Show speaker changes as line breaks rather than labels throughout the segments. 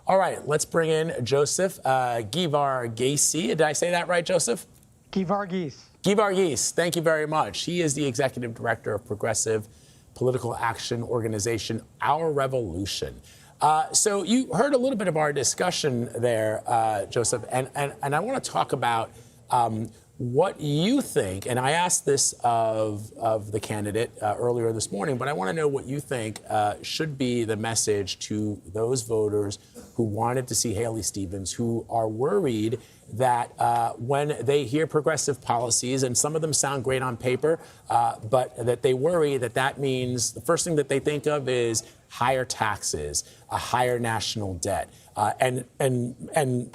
All right, let's bring in Joseph Geevarghese. Did I say that right, Joseph?
Geevarghese.
Geevarghese, thank you very much. He is the executive director of progressive political action organization Our Revolution. So you heard a little bit of our discussion there, Joseph, and I want to talk about what you think, and I asked this of the candidate earlier this morning, but I want to know what you think should be the message to those voters who wanted to see Haley Stevens, who are worried that when they hear progressive policies, and some of them sound great on paper, but that they worry that that means the first thing that they think of is higher taxes, a higher national debt, and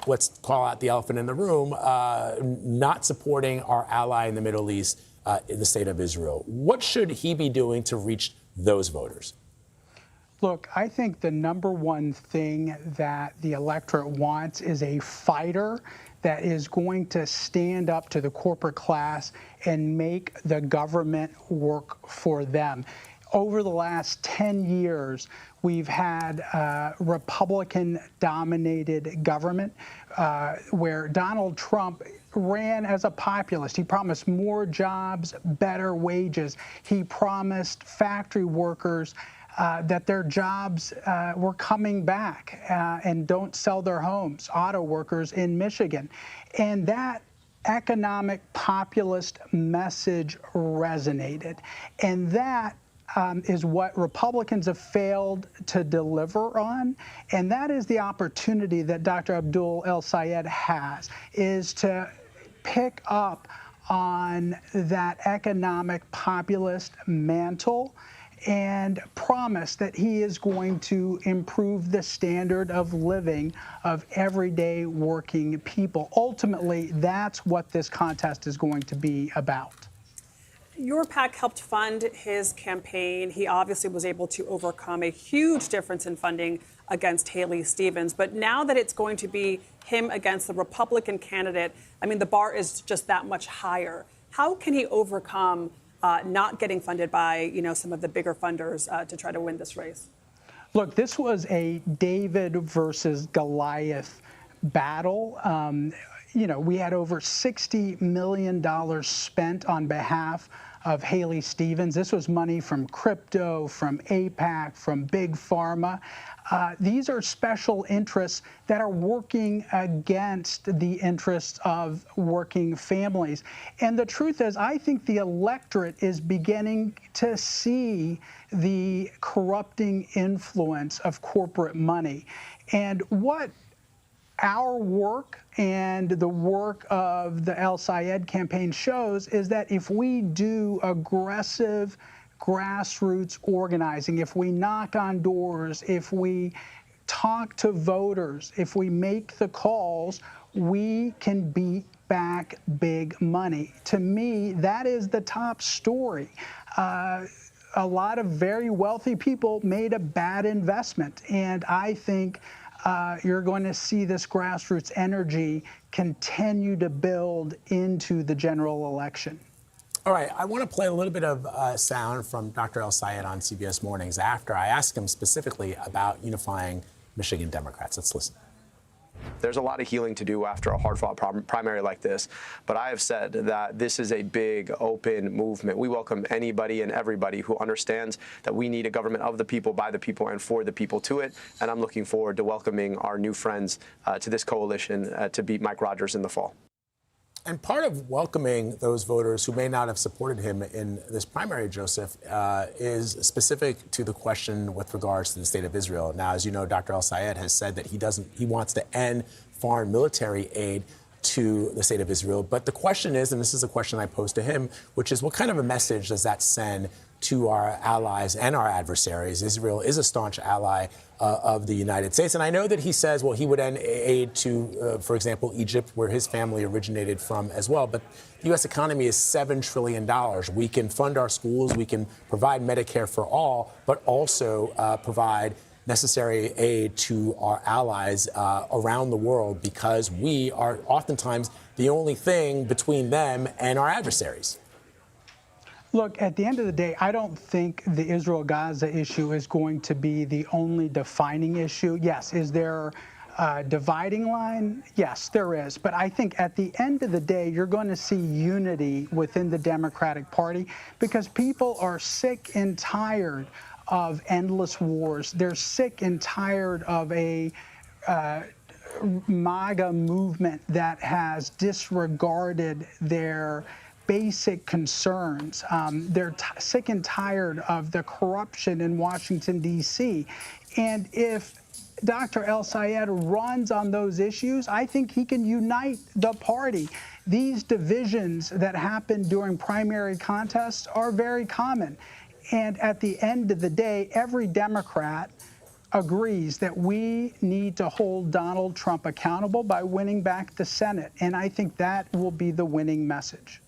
let's call out the elephant in the room, not supporting our ally in the Middle East, in the state of Israel. What should he be doing to reach those voters?
Look, I think the number one thing that the electorate wants is a fighter that is going to stand up to the corporate class and make the government work for them. Over the last 10 years, we've had a Republican-dominated government where Donald Trump ran as a populist. He promised more jobs, better wages. He promised factory workers that their jobs were coming back and don't sell their homes, auto workers in Michigan. And that economic populist message resonated. And that is what Republicans have failed to deliver on. And that is the opportunity that Dr. Abdul El-Sayed has, is to pick up on that economic populist mantle and promise that he is going to improve the standard of living of everyday working people. Ultimately, that's what this contest is going to be about.
Your PAC helped fund his campaign. He obviously was able to overcome a huge difference in funding against Haley Stevens. But now that it's going to be him against the Republican candidate, I mean, the bar is just that much higher. How can he overcome not getting funded by, some of the bigger funders to try to win this race?
Look, this was a David versus Goliath battle. We had over $60 million spent on behalf of Haley Stevens. This was money from crypto, from AIPAC, from Big Pharma. These are special interests that are working against the interests of working families. And the truth is, I think the electorate is beginning to see the corrupting influence of corporate money. And what our work and the work of the El-Sayed campaign shows is that if we do aggressive grassroots organizing, if we knock on doors, if we talk to voters, if we make the calls, we can beat back big money. To me, that is the top story. A lot of very wealthy people made a bad investment, and I think you're going to see this grassroots energy continue to build into the general election.
All right, I want to play a little bit of sound from Dr. El-Sayed on CBS Mornings after I asked him specifically about unifying Michigan Democrats. Let's listen.
There's a lot of healing to do after a hard-fought primary like this, but I have said that this is a big, open movement. We welcome anybody and everybody who understands that we need a government of the people, by the people, and for the people to it, and I'm looking forward to welcoming our new friends to this coalition to beat Mike Rogers in the fall.
And part of welcoming those voters who may not have supported him in this primary, Joseph, is specific to the question with regards to the state of Israel. Now, as you know, Dr. El-Sayed has said that he wants to end foreign military aid to the state of Israel. But the question is, and this is a question I posed to him, which is what kind of a message does that send to our allies and our adversaries? Israel is a staunch ally of the United States. And I know that he says, well, he would end aid to, for example, Egypt, where his family originated from as well. But the U.S. economy is $7 trillion. We can fund our schools. We can provide Medicare for all, but also provide necessary aid to our allies around the world, because we are oftentimes the only thing between them and our adversaries.
Look, at the end of the day, I don't think the Israel-Gaza issue is going to be the only defining issue. Yes, is there dividing line? Yes, there is. But I think at the end of the day, you're going to see unity within the Democratic Party because people are sick and tired of endless wars. They're sick and tired of a MAGA movement that has disregarded their basic concerns. They're sick and tired of the corruption in Washington, D.C. And if Dr. El-Sayed runs on those issues, I think he can unite the party. These divisions that happen during primary contests are very common. And at the end of the day, every Democrat agrees that we need to hold Donald Trump accountable by winning back the Senate. And I think that will be the winning message.